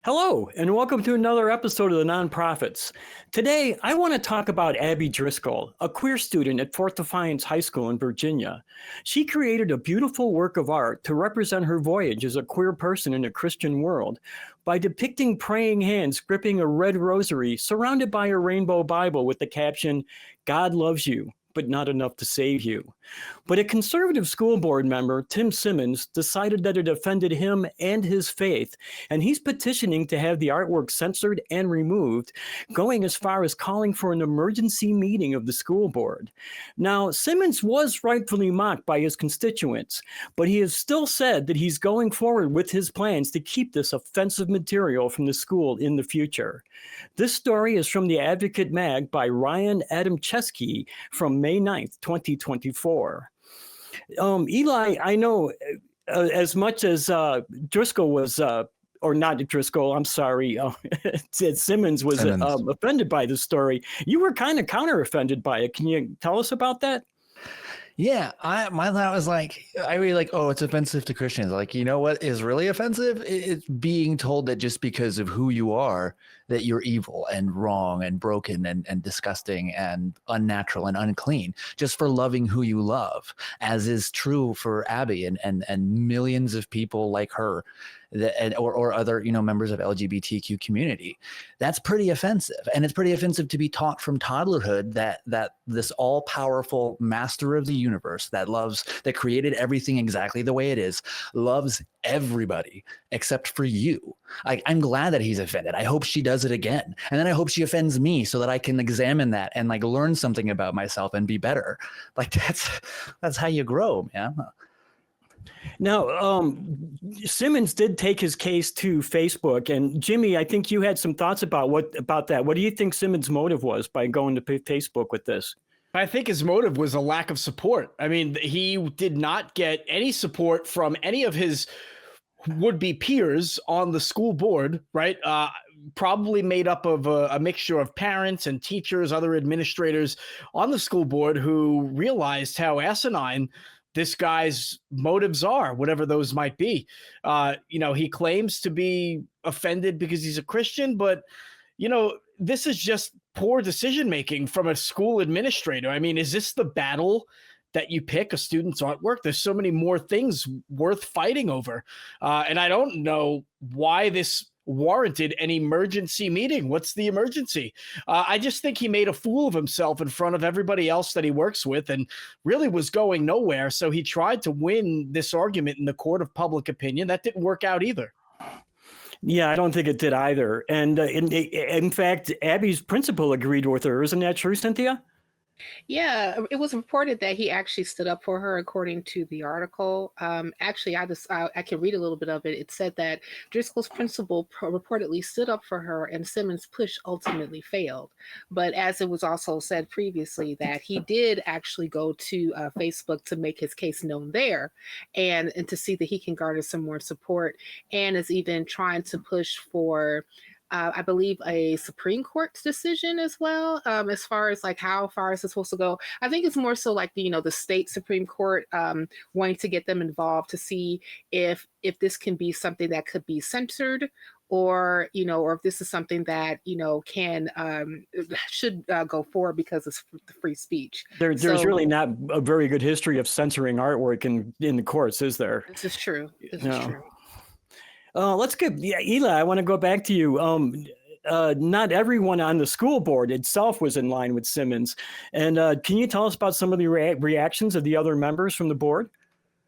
Hello, and welcome to another episode of the Nonprofits. Today, I want to talk about Abby Driscoll, a queer student at Fort Defiance High School in Virginia. She created a beautiful work of art to represent her voyage as a queer person in a Christian world by depicting praying hands gripping a red rosary surrounded by a rainbow Bible with the caption, "God loves you, but not enough to save you." But a conservative school board member, Tim Simmons, decided that it offended him and his faith, and he's petitioning to have the artwork censored and removed, going as far as calling for an emergency meeting of the school board. Now, Simmons was rightfully mocked by his constituents, but he has still said that he's going forward with his plans to keep this offensive material from the school in the future. This story is from the Advocate Mag by Ryan Adamczewski from May 9th, 2024. Eli, I know as much as Driscoll was, or not Driscoll, I'm sorry, Simmons was offended by the story. You were kind of counter-offended by it. Can you tell us about that? Yeah, my thought was like, I really like, oh, it's offensive to Christians. Like, you know what is really offensive? It's being told that just because of who you are, that you're evil and wrong and broken and disgusting and unnatural and unclean just for loving who you love, as is true for Abby and millions of people like her. Or other, members of LGBTQ community. That's pretty offensive. And it's pretty offensive to be taught from toddlerhood that this all-powerful master of the universe that created everything exactly the way it is, loves everybody except for you. I'm glad that he's offended. I hope she does it again. And then I hope she offends me so that I can examine that and learn something about myself and be better. That's how you grow, man. Now, Simmons did take his case to Facebook, and Jimmy, I think you had some thoughts about that. What do you think Simmons' motive was by going to Facebook with this? I think his motive was a lack of support. I mean, he did not get any support from any of his would-be peers on the school board, right? Probably made up of a mixture of parents and teachers, other administrators on the school board who realized how asinine this guy's motives are, whatever those might be. He claims to be offended because he's a Christian, but, this is just poor decision-making from a school administrator. I mean, is this the battle that you pick, a student's artwork? There's so many more things worth fighting over. And I don't know why this warranted an emergency meeting. What's the emergency? I just think he made a fool of himself in front of everybody else that he works with and really was going nowhere. So he tried to win this argument in the court of public opinion. That didn't work out either. Yeah, I don't think it did either. And in fact, Abby's principal agreed with her. Isn't that true, Cynthia? Yeah, it was reported that he actually stood up for her, according to the article. Actually, I can read a little bit of it. It said that Driscoll's principal reportedly stood up for her, and Simmons' push ultimately failed. But as it was also said previously, that he did actually go to Facebook to make his case known there, and to see that he can garner some more support, and is even trying to push for I believe a Supreme Court decision as well, as far as how far is it supposed to go. I think it's more so the state Supreme Court wanting to get them involved to see if this can be something that could be censored, or if this is something that should go forward because it's free speech. There's really not a very good history of censoring artwork in the courts, is there? This is true. This is true. Let's get Eli. I want to go back to you. Not everyone on the school board itself was in line with Simmons, and can you tell us about some of the reactions of the other members from the board?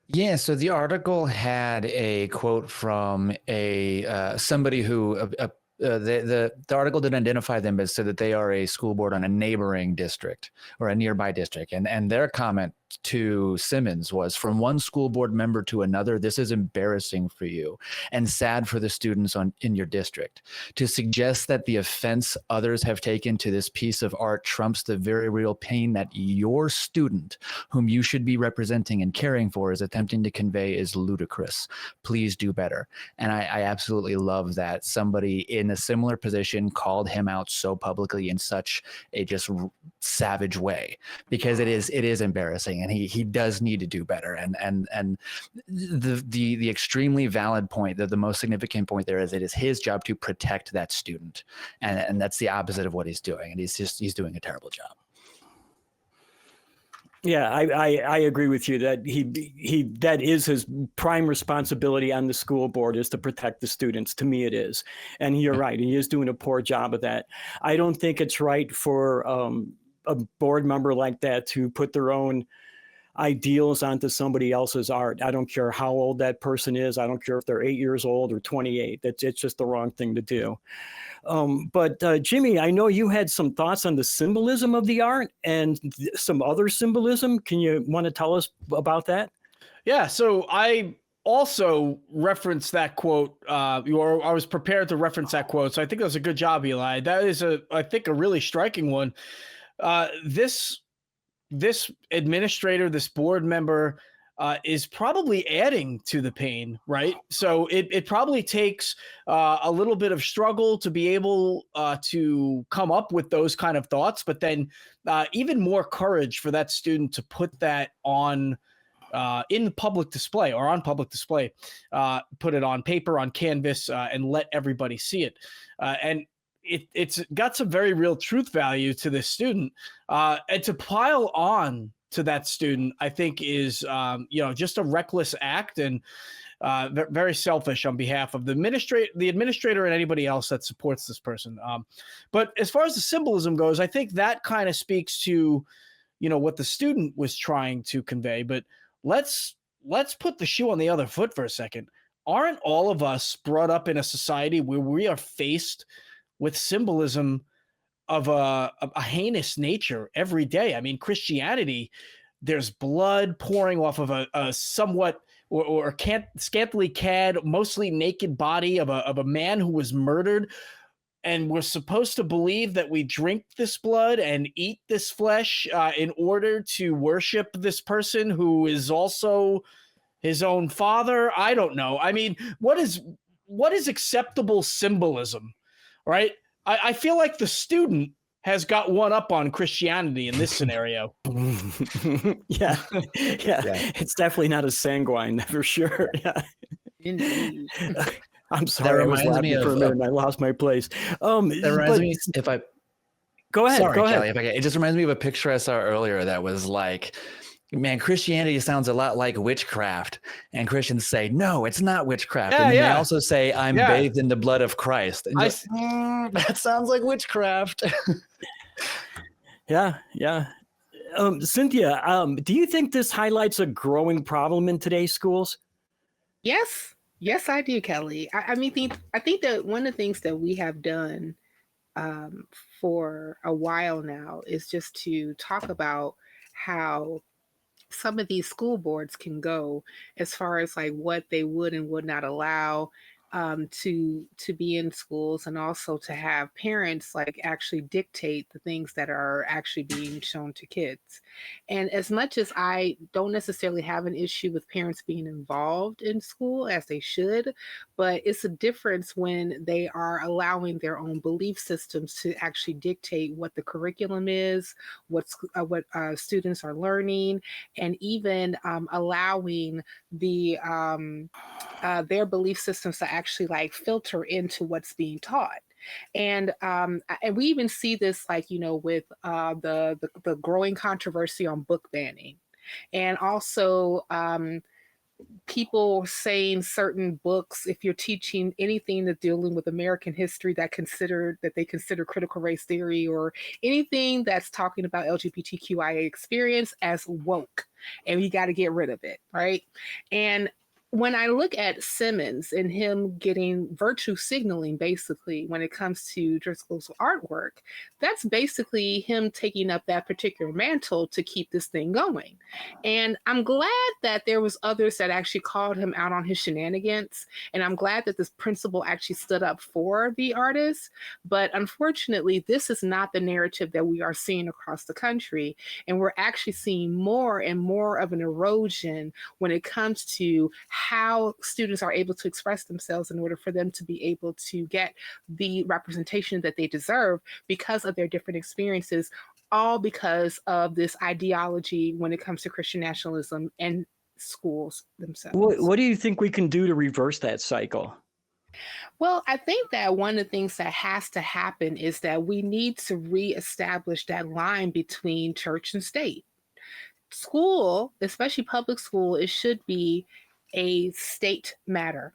Yeah, so the article had a quote from somebody who the article didn't identify them, but said that they are a school board on a neighboring district or a nearby district, and their comment to Simmons was, from one school board member to another, this is embarrassing for you and sad for the students in your district. To suggest that the offense others have taken to this piece of art trumps the very real pain that your student, whom you should be representing and caring for, is attempting to convey is ludicrous. Please do better. And I absolutely love that somebody in a similar position called him out so publicly in such a just savage way, because it is embarrassing. and he does need to do better. And the extremely valid point, that the most significant point there is, it is his job to protect that student, and that's the opposite of what he's doing, and he's doing a terrible job. Yeah, I agree with you that he that is his prime responsibility on the school board, is to protect the students. To me, it is, and you're right. He is doing a poor job of that. I don't think it's right for a board member like that to put their own ideals onto somebody else's art. I don't care how old that person is. I don't care if they're 8 years old or 28. It's just the wrong thing to do. But Jimmy, I know you had some thoughts on the symbolism of the art and some other symbolism. Can you want to tell us about that? Yeah, so I also referenced that quote, or I was prepared to reference that quote. So I think that was a good job, Eli. That is I think a really striking one. This administrator, this board member, is probably adding to the pain, right? So it probably takes a little bit of struggle to be able to come up with those kind of thoughts, but then even more courage for that student to put that on in public display, or on public display, put it on paper, on canvas, and let everybody see it. And it's got some very real truth value to this student, and to pile on to that student, I think is, just a reckless act, and very selfish on behalf of the administrator and anybody else that supports this person. But as far as the symbolism goes, I think that kind of speaks to, what the student was trying to convey. But let's put the shoe on the other foot for a second. Aren't all of us brought up in a society where we are faced with symbolism of a heinous nature every day? I mean, Christianity, there's blood pouring off of a somewhat or scantily clad, mostly naked body of a man who was murdered. And we're supposed to believe that we drink this blood and eat this flesh in order to worship this person who is also his own father. I don't know. I mean, what is acceptable symbolism, right? I feel like the student has got one up on Christianity in this scenario. Yeah. It's definitely not as sanguine, for sure. Yeah. Indeed. I'm sorry. I was laughing for a minute and I lost my place. That reminds me, if I go ahead, sorry, go ahead. Kelly, if I can, it just reminds me of a picture I saw earlier that was like, man, Christianity sounds a lot like witchcraft. And Christians say, no, it's not witchcraft. Yeah, and they also say, I'm bathed in the blood of Christ. And that sounds like witchcraft. Yeah. Cynthia, do you think this highlights a growing problem in today's schools? Yes, I do, Kelly. I think that one of the things that we have done for a while now is just to talk about how some of these school boards can go as far as like what they would and would not allow to be in schools, and also to have parents like actually dictate the things that are actually being shown to kids. And as much as I don't necessarily have an issue with parents being involved in school as they should, but it's a difference when they are allowing their own belief systems to actually dictate what the curriculum is, what students are learning, and even allowing their belief systems to actually like filter into what's being taught. And we even see this like, with the growing controversy on book banning, and also people saying certain books, if you're teaching anything that's dealing with American history that they consider critical race theory, or anything that's talking about LGBTQIA experience, as woke, and we got to get rid of it, right? And when I look at Simmons and him getting virtue signaling, basically, when it comes to Driscoll's artwork, that's basically him taking up that particular mantle to keep this thing going. And I'm glad that there was others that actually called him out on his shenanigans. And I'm glad that this principal actually stood up for the artist. But unfortunately, this is not the narrative that we are seeing across the country. And we're actually seeing more and more of an erosion when it comes to how students are able to express themselves in order for them to be able to get the representation that they deserve because of their different experiences all because of this ideology when it comes to Christian nationalism and schools themselves. What do you think we can do to reverse that cycle? Well, I think that one of the things that has to happen is that we need to reestablish that line between church and state. School, especially public school, it should be a state matter.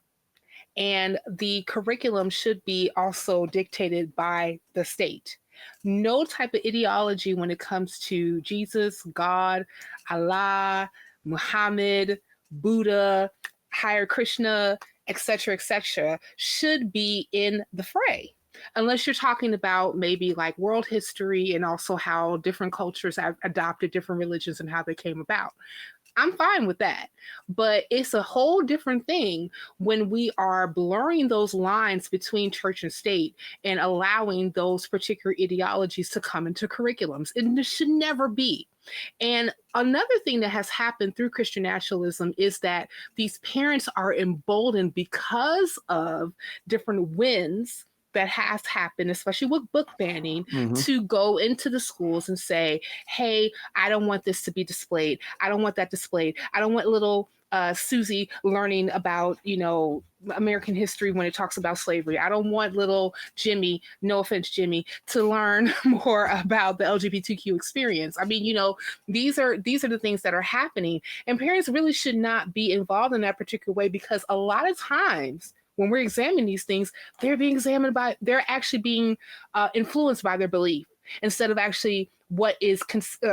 And the curriculum should be also dictated by the state. No type of ideology when it comes to Jesus, God, Allah, Muhammad, Buddha, Hare Krishna, etc., should be in the fray. Unless you're talking about maybe like world history and also how different cultures have adopted different religions and how they came about. I'm fine with that. But it's a whole different thing when we are blurring those lines between church and state and allowing those particular ideologies to come into curriculums. And this should never be. And another thing that has happened through Christian nationalism is that these parents are emboldened because of different wins that has happened, especially with book banning, to go into the schools and say, hey, I don't want this to be displayed. I don't want that displayed. I don't want little Susie learning about, American history when it talks about slavery. I don't want little Jimmy, no offense, Jimmy, to learn more about the LGBTQ experience. I mean, these are the things that are happening, and parents really should not be involved in that particular way, because a lot of times when we're examining these things, they're actually being influenced by their belief instead of actually what is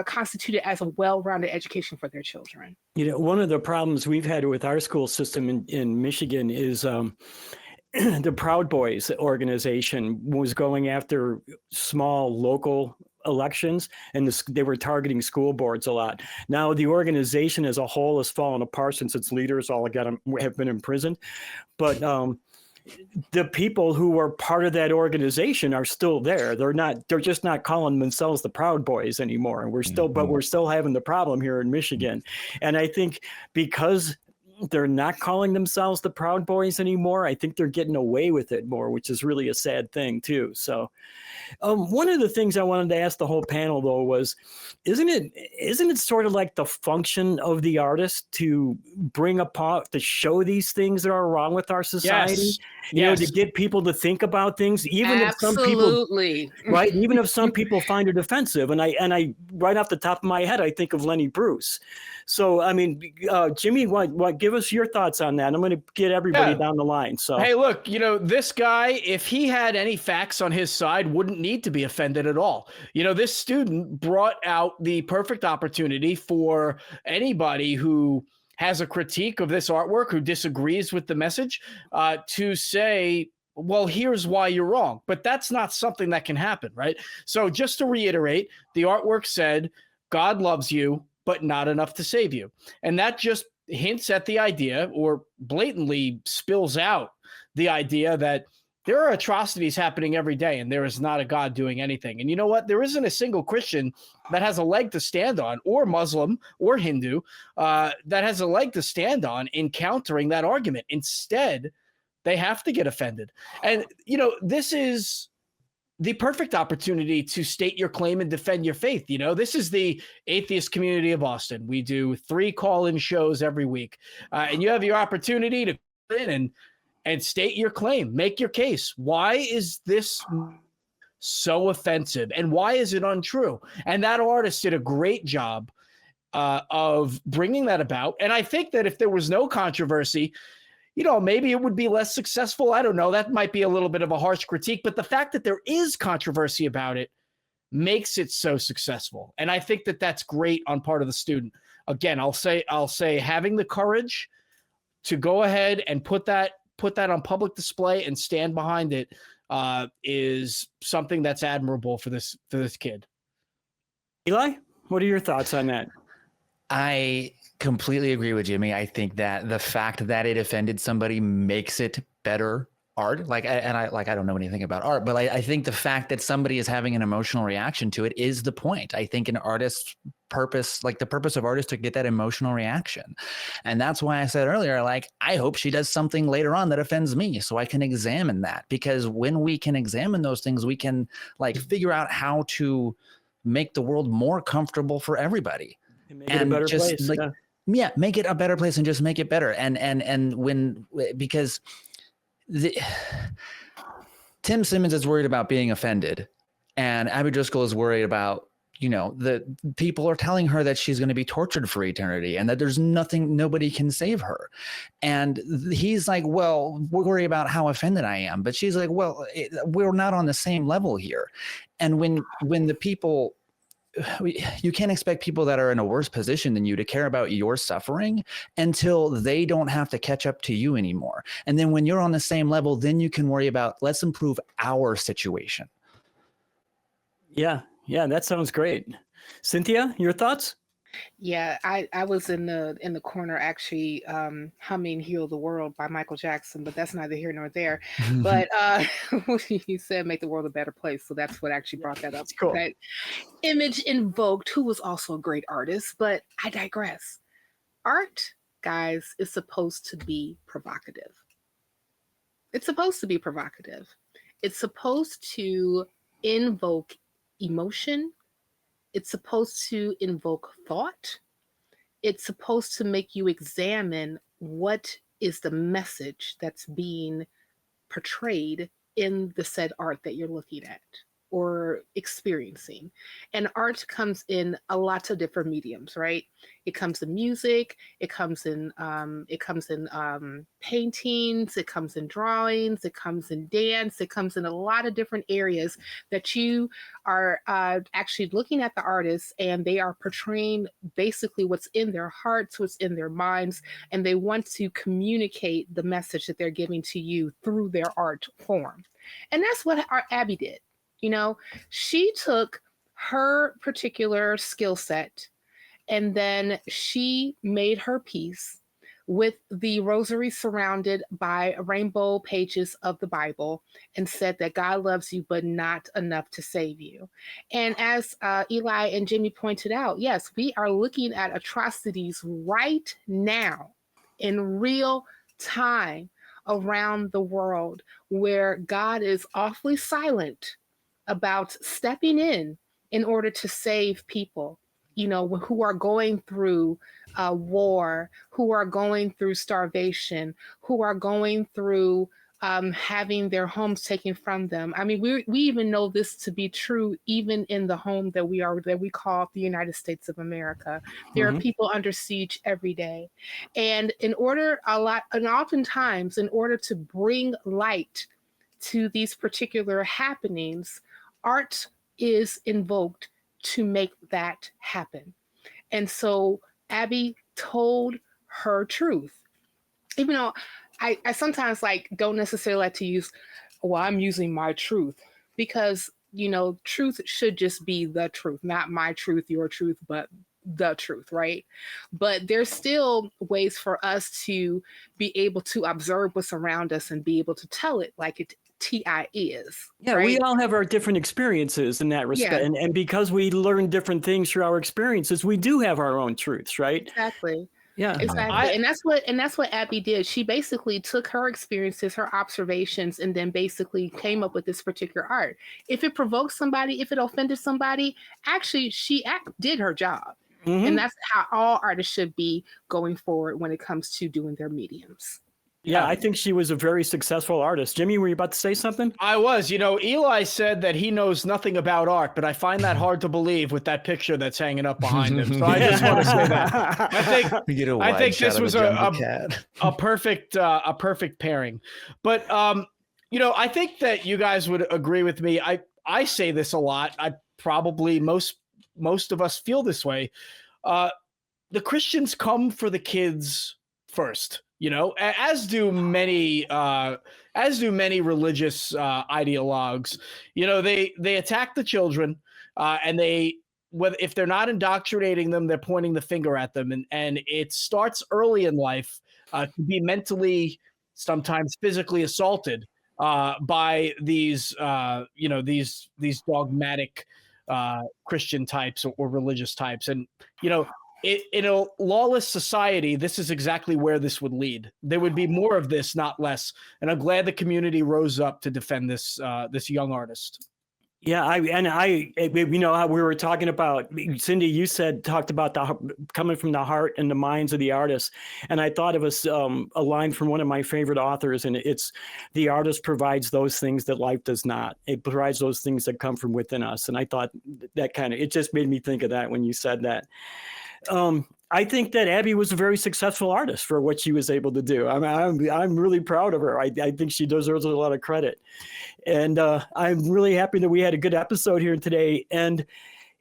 constituted as a well-rounded education for their children. One of the problems we've had with our school system in Michigan is the Proud Boys organization was going after small local elections, and they were targeting school boards a lot. Now the organization as a whole has fallen apart since its leaders all have been imprisoned. But the people who were part of that organization are still there. They're just not calling themselves the Proud Boys anymore. And we're still having the problem here in Michigan. And I think because they're not calling themselves the Proud Boys anymore, I think they're getting away with it more, which is really a sad thing too. So one of the things I wanted to ask the whole panel though was, isn't it sort of like the function of the artist to bring upon, to show these things that are wrong with our society? Yes. To get people to think about things, even Absolutely. if some people, right? Even if some people find it offensive. And I right off the top of my head, I think of Lenny Bruce. So, I mean, Jimmy, what? Give us your thoughts on that. I'm going to get everybody down the line. So, hey, look, this guy, if he had any facts on his side, wouldn't need to be offended at all. This student brought out the perfect opportunity for anybody who has a critique of this artwork, who disagrees with the message, to say, well, here's why you're wrong. But that's not something that can happen, right? So just to reiterate, the artwork said, God loves you, but not enough to save you. And that just hints at the idea, or blatantly spills out the idea, that there are atrocities happening every day and there is not a God doing anything. And you know what? There isn't a single Christian that has a leg to stand on, or Muslim or Hindu, that has a leg to stand on in countering that argument. Instead, they have to get offended. And, this is the perfect opportunity to state your claim and defend your faith. This is the atheist community of Austin. We do 3 call-in shows every week, and you have your opportunity to come in and state your claim, make your case. Why is this so offensive, and why is it untrue? And that artist did a great job of bringing that about. And I think that if there was no controversy, maybe it would be less successful. I don't know. That might be a little bit of a harsh critique, but the fact that there is controversy about it makes it so successful. And I think that that's great on part of the student. Again, I'll say having the courage to go ahead and put that on public display and stand behind it is something that's admirable for this kid. Eli, what are your thoughts on that? I completely agree with Jimmy. I think that the fact that it offended somebody makes it better art. I don't know anything about art, but I think the fact that somebody is having an emotional reaction to it is the point. I think an artist's purpose, the purpose of artists, to get that emotional reaction. And that's why I said earlier, I hope she does something later on that offends me so I can examine that, because when we can examine those things, we can figure out how to make the world more comfortable for everybody. And make it a better just place. like, yeah, make it a better place and just make it better. And when, because Tim Simmons is worried about being offended, and Abby Driscoll is worried about, the people are telling her that she's going to be tortured for eternity and that there's nobody can save her. And he's like, well, we're worried about how offended I am. But she's like, well, we're not on the same level here. And when the people, you can't expect people that are in a worse position than you to care about your suffering until they don't have to catch up to you anymore. And then when you're on the same level, then you can worry about, let's improve our situation. Yeah, that sounds great. Cynthia, your thoughts? Yeah, I was in the corner actually humming "Heal the World" by Michael Jackson, but that's neither here nor there. But he said make the world a better place, so that's what actually brought that up. Cool. That image invoked, who was also a great artist, but I digress. Art, guys, is supposed to be provocative. It's supposed to be provocative. It's supposed to invoke emotion. It's supposed to invoke thought. It's supposed to make you examine what is the message that's being portrayed in the said art that you're looking at or experiencing. And art comes in a lot of different mediums, right? It comes in music, it comes in paintings, it comes in drawings, it comes in dance, it comes in a lot of different areas that you are actually looking at the artists, and they are portraying basically what's in their hearts, what's in their minds, and they want to communicate the message that they're giving to you through their art form. And that's what Abby did. She took her particular skill set and then she made her piece with the rosary surrounded by rainbow pages of the Bible and said that God loves you, but not enough to save you. And as Eli and Jimmy pointed out, yes, we are looking at atrocities right now in real time around the world where God is awfully silent about stepping in order to save people, who are going through war, who are going through starvation, who are going through having their homes taken from them. I mean, we even know this to be true even in the home that we call the United States of America. There are people under siege every day. And oftentimes in order to bring light to these particular happenings, art is invoked to make that happen. And so Abby told her truth. Even though I sometimes don't necessarily like to use, well, I'm using my truth, because, truth should just be the truth, not my truth, your truth, but the truth, right? But there's still ways for us to be able to observe what's around us and be able to tell it like it TI is. Yeah, right? We all have our different experiences in that respect. Yeah. And because we learn different things through our experiences, we do have our own truths, right? Exactly. Yeah. Exactly. And that's what Abby did. She basically took her experiences, her observations, and then basically came up with this particular art. If it provoked somebody, if it offended somebody, actually she did her job. Mm-hmm. And that's how all artists should be going forward when it comes to doing their mediums. Yeah, I think she was a very successful artist. Jimmy, were you about to say something? I was. Eli said that he knows nothing about art, but I find that hard to believe with that picture that's hanging up behind him. So I just want to say that. I think this was a perfect pairing. But I think that you guys would agree with me. I say this a lot. I probably most of us feel this way. The Christians come for the kids first. As do many religious ideologues. They attack the children, and if they're not indoctrinating them, they're pointing the finger at them, and it starts early in life to be mentally, sometimes physically assaulted by these dogmatic Christian types or religious types, and in a lawless society, this is exactly where this would lead. There would be more of this, not less. And I'm glad the community rose up to defend this young artist. Yeah, you know, how we were talking about, Cindy, you talked about coming from the heart and the minds of the artists. And I thought of a line from one of my favorite authors, and it's, the artist provides those things that life does not. It provides those things that come from within us. And I thought that it just made me think of that when you said that. I think that Abby was a very successful artist for what she was able to do. I'm really proud of her. I think she deserves a lot of credit. And I'm really happy that we had a good episode here today. And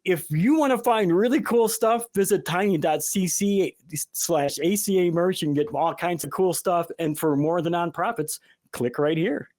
if you want to find really cool stuff, visit tiny.cc/ACA merch and get all kinds of cool stuff. And for more of the nonprofits, click right here.